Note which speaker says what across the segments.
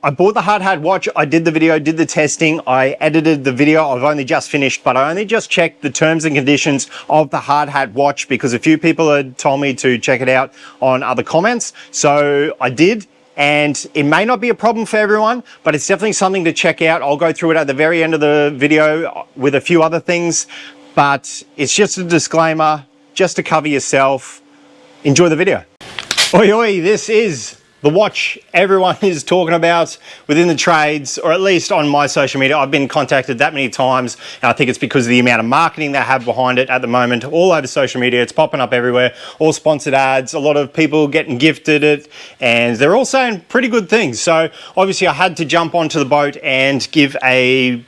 Speaker 1: I bought the HARDHAT watch, I did the video, did the testing, I edited the video, I've only just finished, but I only just checked the terms and conditions of the HARDHAT watch because a few people had told me to check it out on other comments. So I did, and it may not be a problem for everyone, but it's definitely something to check out. I'll go through it at the very end of the video with a few other things, but it's just a disclaimer, just to cover yourself. Enjoy the video. Oi, oi, this is the watch everyone is talking about within the trades, or at least on my social media. I've been contacted that many times, and I think it's because of the amount of marketing they have behind it at the moment, all over social media. It's popping up everywhere, all sponsored ads, a lot of people getting gifted it, and they're all saying pretty good things. So obviously I had to jump onto the boat and give a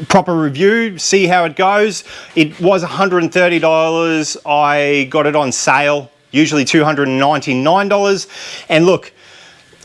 Speaker 1: proper review, see how it goes. It was $130. I got it on sale, usually $299. And look,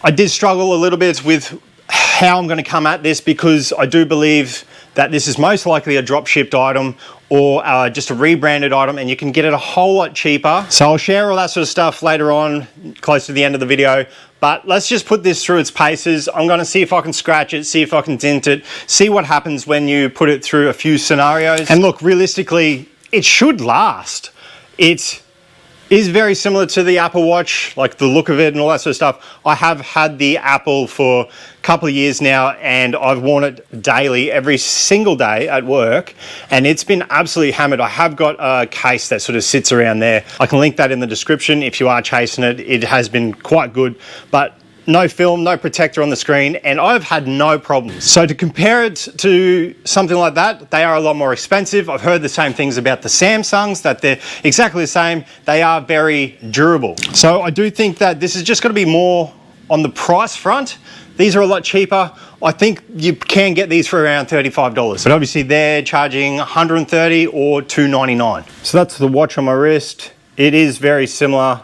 Speaker 1: I did struggle a little bit with how I'm going to come at this, because I do believe that this is most likely a drop shipped item or just a rebranded item, and you can get it a whole lot cheaper. So I'll share all that sort of stuff later on, close to the end of the video. But let's just put this through its paces. I'm going to see if I can scratch it, see if I can dent it, see what happens when you put it through a few scenarios. And look, realistically, it should last. It is very similar to the Apple Watch, like the look of it and all that sort of stuff. I have had the Apple for a couple of years now, and I've worn it daily, every single day at work, and it's been absolutely hammered. I have got a case that sort of sits around there. I can link that in the description if you are chasing it. It has been quite good, but no film, no protector on the screen, and I've had no problems. So to compare it to something like that, they are a lot more expensive. I've heard the same things about the Samsungs, that they're exactly the same. They are very durable. So I do think that this is just going to be more on the price front. These are a lot cheaper. I think you can get these for around $35, but obviously they're charging $130 or $299. So that's the watch on my wrist. It is very similar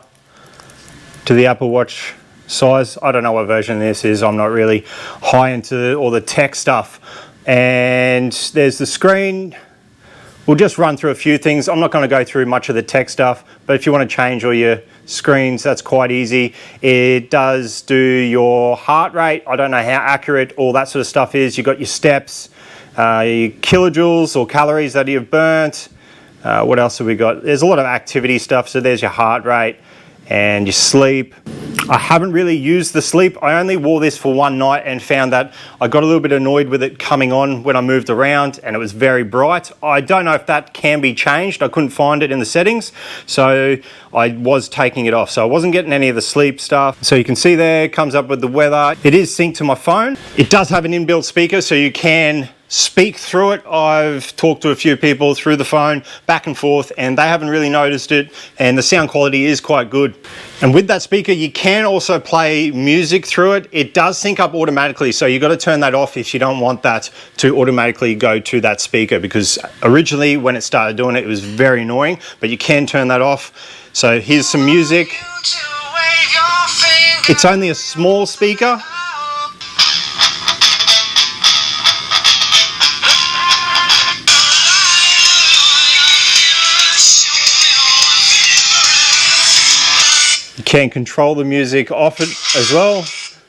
Speaker 1: to the Apple Watch size. I don't know what version this is. I'm not really high into all the tech stuff. And there's the screen. We'll just run through a few things. I'm not going to go through much of the tech stuff, but if you want to change all your screens, that's quite easy. It does do your heart rate. I don't know how accurate all that sort of stuff is. You've got your steps, your kilojoules or calories that you've burnt. What else have we got? There's a lot of activity stuff. So there's your heart rate and your sleep. I haven't really used the sleep. I only wore this for one night and found that I got a little bit annoyed with it coming on when I moved around, and it was very bright. I don't know if that can be changed. I couldn't find it in the settings, so I was taking it off. So I wasn't getting any of the sleep stuff. So you can see there, it comes up with the weather. It is synced to my phone. It does have an inbuilt speaker, so you can speak through it. I've talked to a few people through the phone back and forth, and they haven't really noticed it, and the sound quality is quite good. And with that speaker, you can also play music through it. It does sync up automatically, so you've got to turn that off if you don't want that to automatically go to that speaker, because originally when it started doing it, it was very annoying, but you can turn that off. So here's some music. It's only a small speaker. You can control the music off it as well.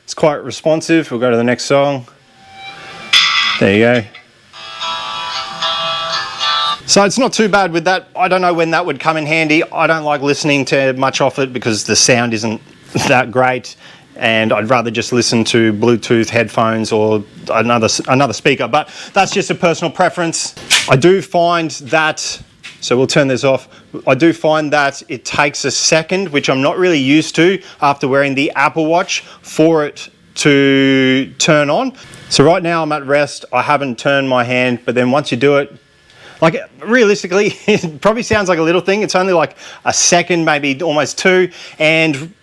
Speaker 1: It's quite responsive. We'll go to the next song. There you go. So it's not too bad with that. I don't know when that would come in handy. I don't like listening to much off it because the sound isn't that great, and I'd rather just listen to Bluetooth headphones or another speaker, but that's just a personal preference. I do find that, so we'll turn this off. I do find that it takes a second, which I'm not really used to after wearing the Apple Watch, for it to turn on. So right now I'm at rest. I haven't turned my hand, but then once you do it, like realistically, it probably sounds like a little thing. It's only like a second, maybe almost two, and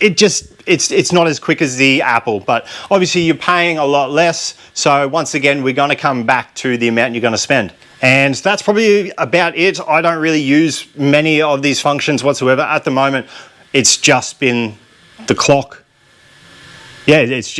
Speaker 1: it's not as quick as the Apple, but obviously you're paying a lot less. So once again, we're going to come back to the amount you're going to spend. And that's probably about it. I don't really use many of these functions whatsoever. At the moment, it's just been the clock, yeah, it's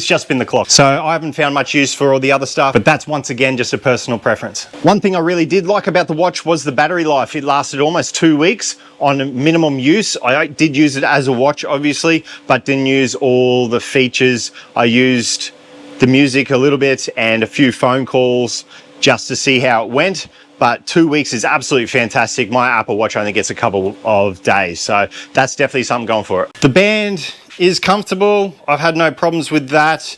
Speaker 1: just been the clock. So I haven't found much use for all the other stuff, but that's once again just a personal preference. One thing I really did like about the watch was the battery life. It lasted almost 2 weeks on minimum use. I did use it as a watch, obviously, but didn't use all the features. I used the music a little bit and a few phone calls just to see how it went. But 2 weeks is absolutely fantastic. My Apple Watch only gets a couple of days, so that's definitely something going for it. The band is comfortable. I've had no problems with that.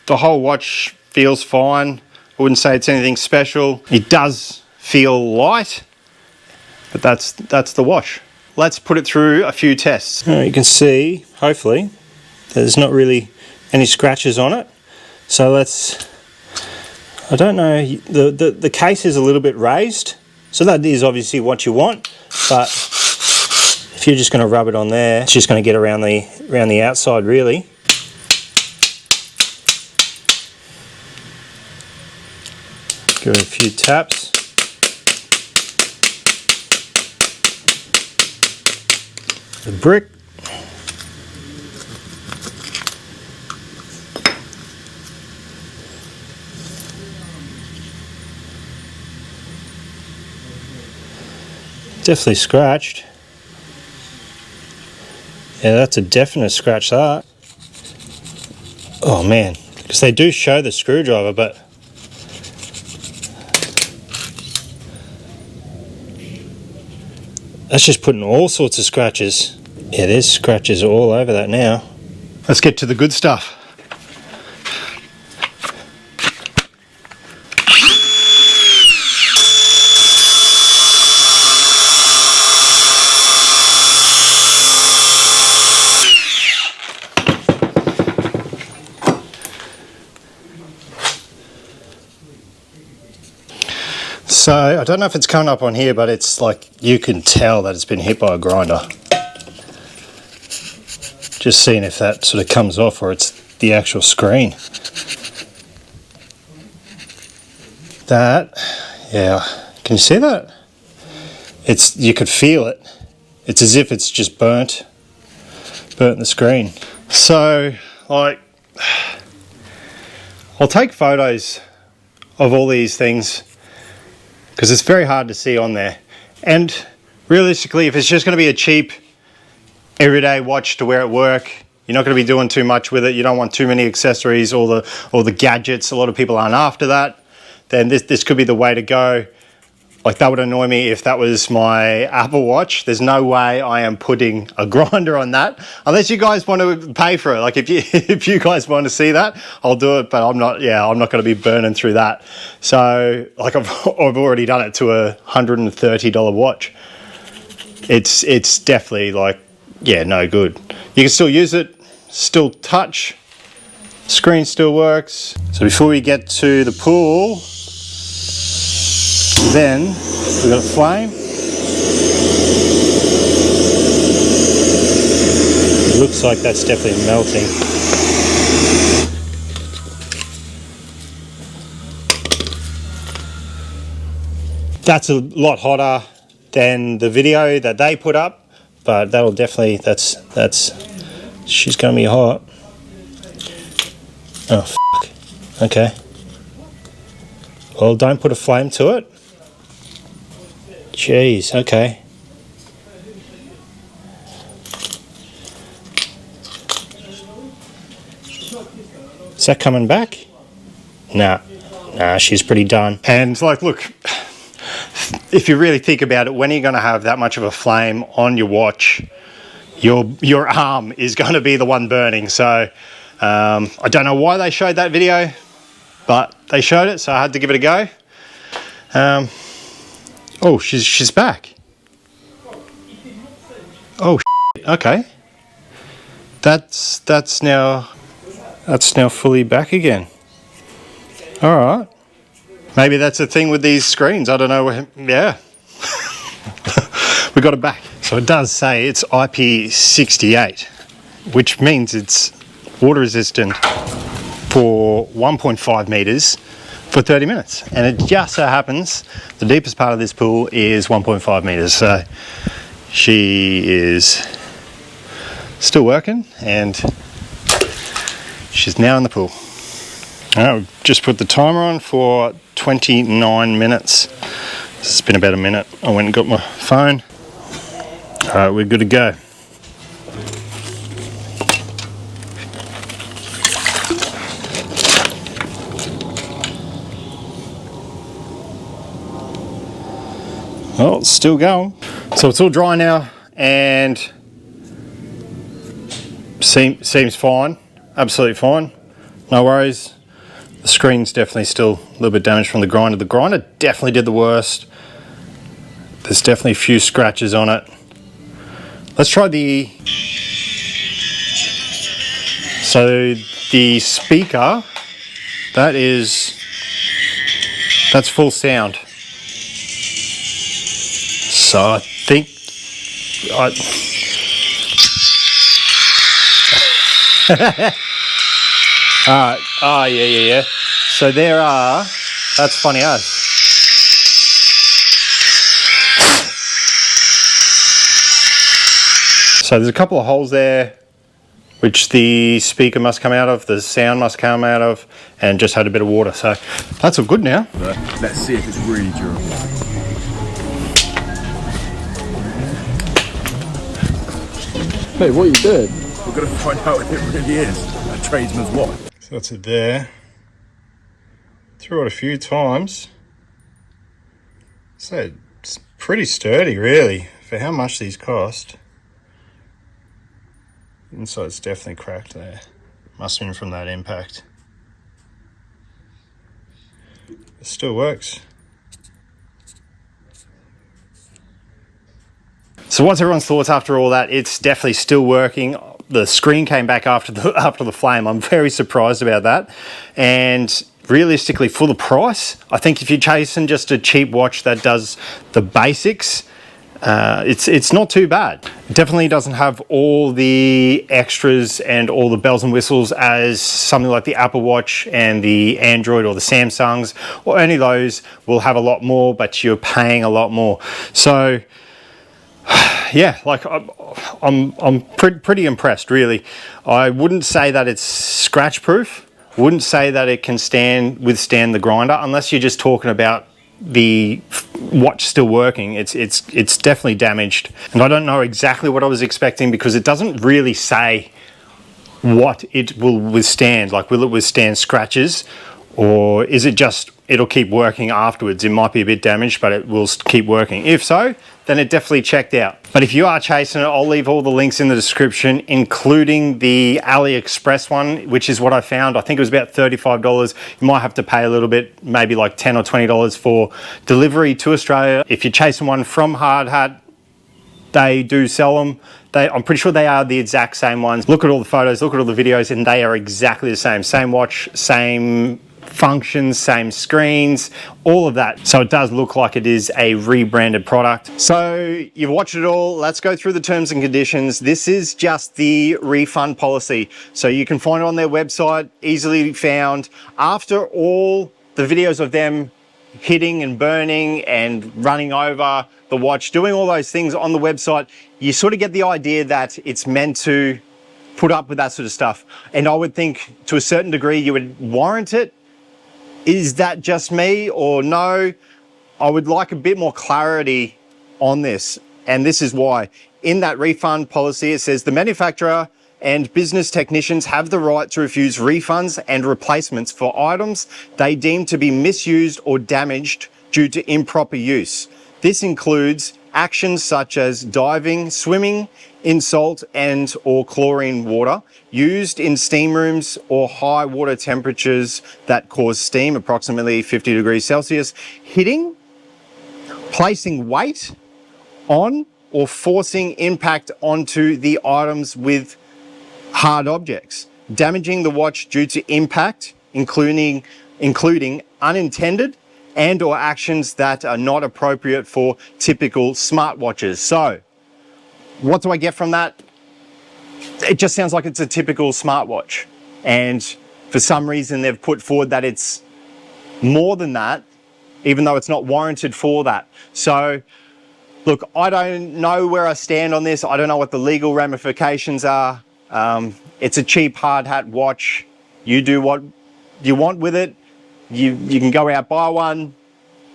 Speaker 1: The whole watch feels fine. I wouldn't say it's anything special. It does feel light, but that's the watch. Let's put it through a few tests. You can see, hopefully, there's not really any scratches on it. So let's, I don't know, the case is a little bit raised, so that is obviously what you want, but if you're just going to rub it on there, it's just going to get around the outside really. Give it a few taps. The brick. Definitely scratched. Yeah, that's a definite scratch, that. Oh man, because they do show the screwdriver, but that's just putting all sorts of scratches. Yeah, there's scratches all over that now. Let's get to the good stuff. So, I don't know if it's coming up on here, but it's like, you can tell that it's been hit by a grinder. Just seeing if that sort of comes off or it's the actual screen. That, yeah, can you see that? You could feel it. It's as if it's just burnt the screen. So, like, I'll take photos of all these things, because it's very hard to see on there. And realistically, if it's just going to be a cheap everyday watch to wear at work, you're not going to be doing too much with it, you don't want too many accessories or the gadgets, a lot of people aren't after that, then this could be the way to go. Like, that would annoy me if that was my Apple Watch. There's no way I am putting a grinder on that, unless you guys want to pay for it. Like, if you guys want to see that, I'll do it, but I'm not going to be burning through that. So, like, I've already done it to a $130 watch. It's definitely, like, yeah, no good. You can still use it, still touch, screen still works. So before we get to the pool, then we've got a flame. It looks like that's definitely melting. That's a lot hotter than the video that they put up, but that'll definitely, she's gonna be hot. Oh, f***. Okay. Well, don't put a flame to it. Jeez, okay. Is that coming back? Nah, she's pretty done. And like, look, if you really think about it, when are you going to have that much of a flame on your watch? Your arm is going to be the one burning. So I don't know why they showed that video, but they showed it, so I had to give it a go. Oh, she's back. Oh, okay. That's now fully back again. All right. Maybe that's the thing with these screens. I don't know. Yeah. We got it back. So it does say it's IP68, which means it's water resistant for 1.5 meters for 30 minutes. And it just so happens the deepest part of this pool is 1.5 meters. So she is still working, and She's now in the pool. All right, we've just put the timer on for 29 minutes. It's been about a minute. I went and got my phone. All right, we're good to go. Oh, it's still going. So it's all dry now and seems fine, absolutely fine, no worries. The screen's definitely still a little bit damaged from the grinder. The grinder definitely did the worst. There's definitely a few scratches on it. Let's try so the speaker, that's full sound. So I think oh yeah. So there are, that's funny as. So there's a couple of holes there which the speaker must come out of, the sound must come out of, and just had a bit of water. So that's all good now.
Speaker 2: Let's see if it's really durable. Hey, what you did? We're going to find out if it really is a tradesman's watch.
Speaker 1: So that's it there. Threw it a few times. So it's pretty sturdy really for how much these cost. Inside's definitely cracked there. Must have been from that impact. It still works. So what's everyone's thoughts after all that? It's definitely still working. The screen came back after the flame. I'm very surprised about that. And realistically, for the price, I think if you're chasing just a cheap watch that does the basics, it's not too bad. It definitely doesn't have all the extras and all the bells and whistles as something like the Apple Watch and the Android or the Samsungs, or any of those will have a lot more, but you're paying a lot more. So yeah, like I'm pretty impressed really. I wouldn't say that it's scratch proof. Wouldn't say that it can withstand the grinder, unless you're just talking about the watch still working. It's definitely damaged, and I don't know exactly what I was expecting because it doesn't really say what it will withstand. Like, will it withstand scratches, or is it just it'll keep working afterwards? It might be a bit damaged, but it will keep working. If so, then it definitely checked out. But if you are chasing it, I'll leave all the links in the description, including the AliExpress one, which is what I found. I think it was about $35. You might have to pay a little bit, maybe like $10 or $20 for delivery to Australia. If you're chasing one from HARDHAT, they do sell them. I'm pretty sure they are the exact same ones. Look at all the photos, look at all the videos, and they are exactly the same. Same watch, same functions, same screens, all of that. So it does look like it is a rebranded product. So you've watched it all. Let's go through the terms and conditions. This is just the refund policy. So you can find it on their website, easily found. After all the videos of them hitting and burning and running over the watch, doing all those things on the website, you sort of get the idea that it's meant to put up with that sort of stuff. And I would think to a certain degree you would warrant it. Is that just me or no? I would like a bit more clarity on this, and this is why. In that refund policy, it says the manufacturer and business technicians have the right to refuse refunds and replacements for items they deem to be misused or damaged due to improper use. This includes actions such as diving, swimming in salt and or chlorine water, used in steam rooms or high water temperatures that cause steam, approximately 50 degrees Celsius, hitting, placing weight on or forcing impact onto the items with hard objects, damaging the watch due to impact, including unintended and or actions that are not appropriate for typical smartwatches. So what do I get from that? It just sounds like it's a typical smartwatch. And for some reason they've put forward that it's more than that, even though it's not warranted for that. So look, I don't know where I stand on this. I don't know what the legal ramifications are. It's a cheap HARDHAT watch. You do what you want with it. You can go out, buy one.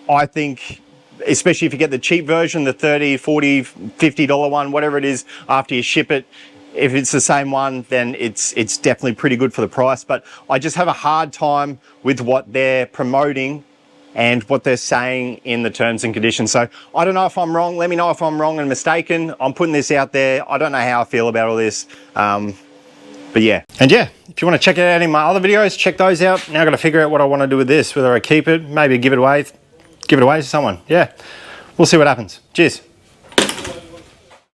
Speaker 1: I think, especially if you get the cheap version, the $30, $40, $50 one, whatever it is, after you ship it, if it's the same one, then it's definitely pretty good for the price. But I just have a hard time with what they're promoting and what they're saying in the terms and conditions. So I don't know if I'm wrong. Let me know if I'm wrong and mistaken. I'm putting this out there. I don't know how I feel about all this. But yeah. And yeah, if you want to check it out in my other videos, check those out. Now I've got to figure out what I want to do with this, whether I keep it, maybe give it away to someone. Yeah, we'll see what happens. Cheers.